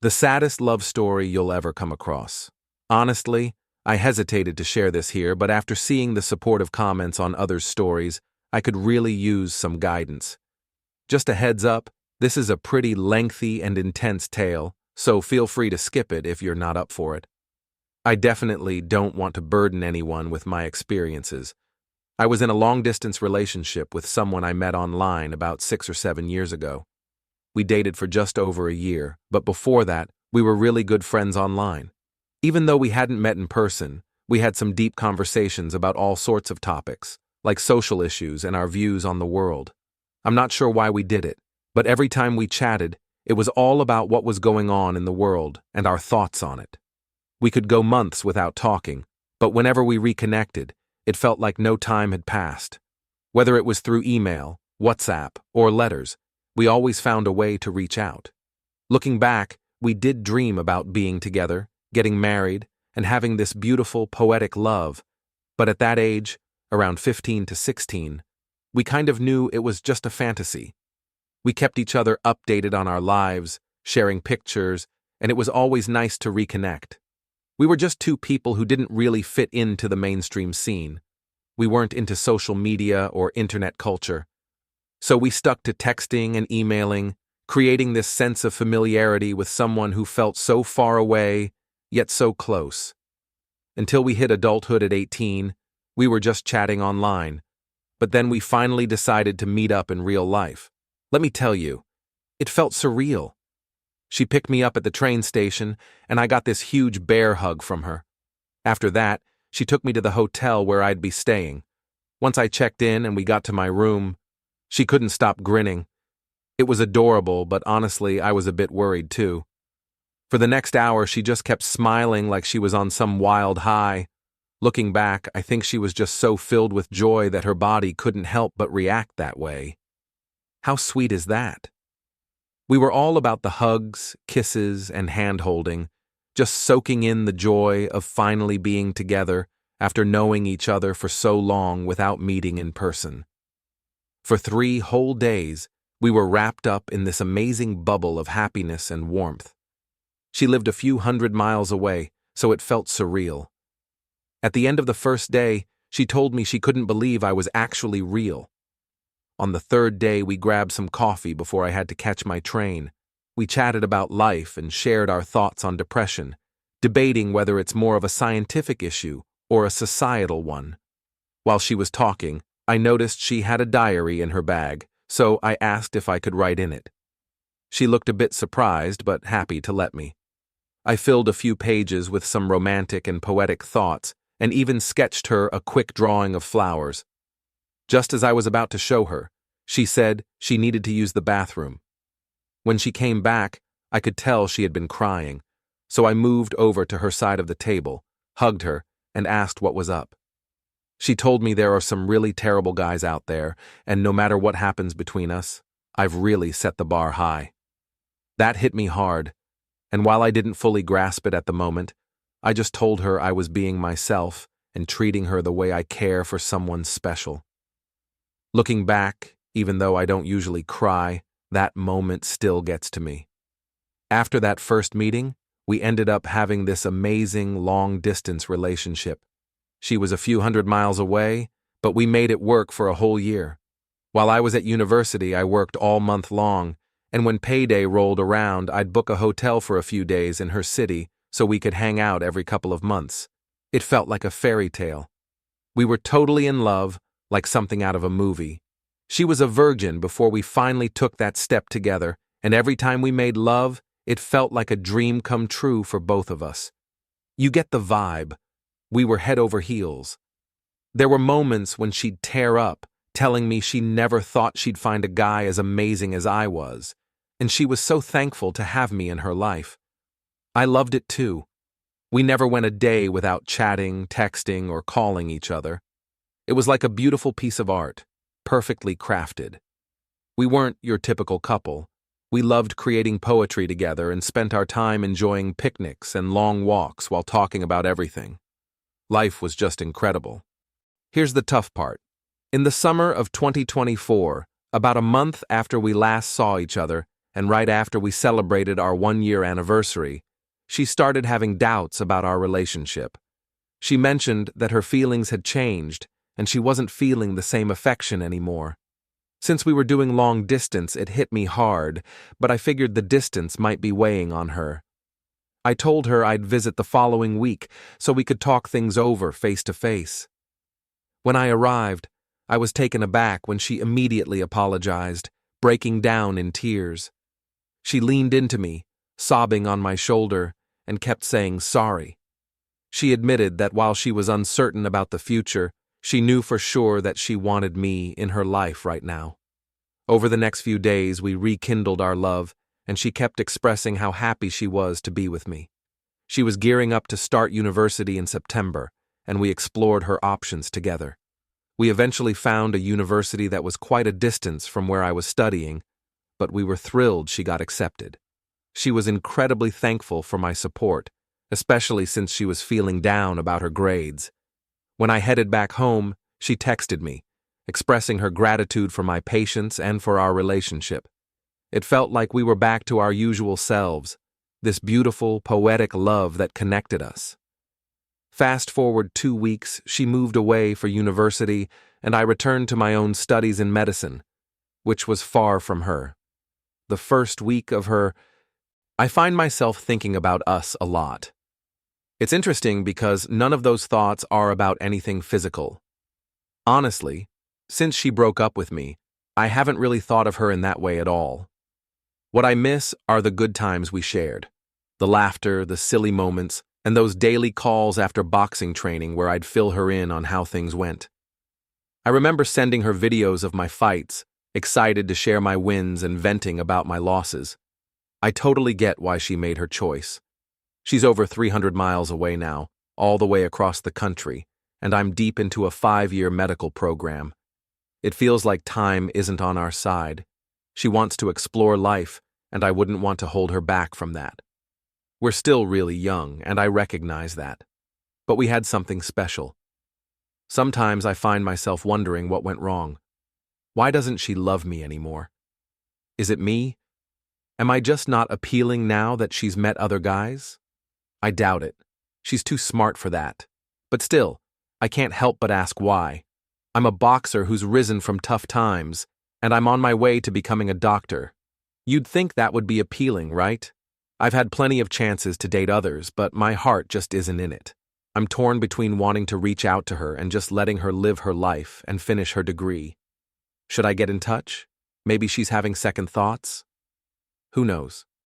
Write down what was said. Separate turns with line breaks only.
The saddest love story you'll ever come across. Honestly, I hesitated to share this here, but after seeing the supportive comments on others' stories, I could really use some guidance. Just a heads up, this is a pretty lengthy and intense tale, so feel free to skip it if you're not up for it. I definitely don't want to burden anyone with my experiences. I was in a long-distance relationship with someone I met online about 6 or 7 years ago. We dated for just over a year, but before that, we were really good friends online. Even though we hadn't met in person, we had some deep conversations about all sorts of topics, like social issues and our views on the world. I'm not sure why we did it, but every time we chatted, it was all about what was going on in the world and our thoughts on it. We could go months without talking, but whenever we reconnected, it felt like no time had passed. Whether it was through email, WhatsApp, or letters, we always found a way to reach out. Looking back, we did dream about being together, getting married, and having this beautiful, poetic love, but at that age, around 15 to 16, we kind of knew it was just a fantasy. We kept each other updated on our lives, sharing pictures, and it was always nice to reconnect. We were just two people who didn't really fit into the mainstream scene. We weren't into social media or internet culture. So we stuck to texting and emailing, creating this sense of familiarity with someone who felt so far away, yet so close. Until we hit adulthood at 18, we were just chatting online, but then we finally decided to meet up in real life. Let me tell you, it felt surreal. She picked me up at the train station, and I got this huge bear hug from her. After that, she took me to the hotel where I'd be staying. Once I checked in and we got to my room, she couldn't stop grinning. It was adorable, but honestly, I was a bit worried too. For the next hour, she just kept smiling like she was on some wild high. Looking back, I think she was just so filled with joy that her body couldn't help but react that way. How sweet is that? We were all about the hugs, kisses, and hand-holding, just soaking in the joy of finally being together after knowing each other for so long without meeting in person. For 3 whole days, we were wrapped up in this amazing bubble of happiness and warmth. She lived a few hundred miles away, so it felt surreal. At the end of the first day, she told me she couldn't believe I was actually real. On the 3rd day, we grabbed some coffee before I had to catch my train. We chatted about life and shared our thoughts on depression, debating whether it's more of a scientific issue or a societal one. While she was talking, I noticed she had a diary in her bag, so I asked if I could write in it. She looked a bit surprised, but happy to let me. I filled a few pages with some romantic and poetic thoughts, and even sketched her a quick drawing of flowers. Just as I was about to show her, she said she needed to use the bathroom. When she came back, I could tell she had been crying, so I moved over to her side of the table, hugged her, and asked what was up. She told me there are some really terrible guys out there, and no matter what happens between us, I've really set the bar high. That hit me hard, and while I didn't fully grasp it at the moment, I just told her I was being myself and treating her the way I care for someone special. Looking back, even though I don't usually cry, that moment still gets to me. After that first meeting, we ended up having this amazing long-distance relationship. She was a few hundred miles away, but we made it work for a whole year. While I was at university, I worked all month long, and when payday rolled around, I'd book a hotel for a few days in her city so we could hang out every couple of months. It felt like a fairy tale. We were totally in love, like something out of a movie. She was a virgin before we finally took that step together, and every time we made love, it felt like a dream come true for both of us. You get the vibe. We were head over heels. There were moments when she'd tear up, telling me she never thought she'd find a guy as amazing as I was, and she was so thankful to have me in her life. I loved it too. We never went a day without chatting, texting, or calling each other. It was like a beautiful piece of art, perfectly crafted. We weren't your typical couple. We loved creating poetry together and spent our time enjoying picnics and long walks while talking about everything. Life was just incredible. Here's the tough part. In the summer of 2024, about a month after we last saw each other, and right after we celebrated our 1-year anniversary, she started having doubts about our relationship. She mentioned that her feelings had changed and she wasn't feeling the same affection anymore. Since we were doing long distance, it hit me hard, but I figured the distance might be weighing on her. I told her I'd visit the following week so we could talk things over face to face. When I arrived, I was taken aback when she immediately apologized, breaking down in tears. She leaned into me, sobbing on my shoulder, and kept saying sorry. She admitted that while she was uncertain about the future, she knew for sure that she wanted me in her life right now. Over the next few days, we rekindled our love, and she kept expressing how happy she was to be with me. She was gearing up to start university in September, and we explored her options together. We eventually found a university that was quite a distance from where I was studying, but we were thrilled she got accepted. She was incredibly thankful for my support, especially since she was feeling down about her grades. When I headed back home, she texted me, expressing her gratitude for my patience and for our relationship. It felt like we were back to our usual selves, this beautiful, poetic love that connected us. Fast forward 2 weeks, she moved away for university, and I returned to my own studies in medicine, which was far from her. The first week of I find myself thinking about us a lot. It's interesting because none of those thoughts are about anything physical. Honestly, since she broke up with me, I haven't really thought of her in that way at all. What I miss are the good times we shared, the laughter, the silly moments, and those daily calls after boxing training where I'd fill her in on how things went. I remember sending her videos of my fights, excited to share my wins and venting about my losses. I totally get why she made her choice. She's over 300 miles away now, all the way across the country, and I'm deep into a 5-year medical program. It feels like time isn't on our side. She wants to explore life, and I wouldn't want to hold her back from that. We're still really young, and I recognize that. But we had something special. Sometimes I find myself wondering what went wrong. Why doesn't she love me anymore? Is it me? Am I just not appealing now that she's met other guys? I doubt it. She's too smart for that. But still, I can't help but ask why. I'm a boxer who's risen from tough times, and I'm on my way to becoming a doctor. You'd think that would be appealing, right? I've had plenty of chances to date others, but my heart just isn't in it. I'm torn between wanting to reach out to her and just letting her live her life and finish her degree. Should I get in touch? Maybe she's having second thoughts? Who knows?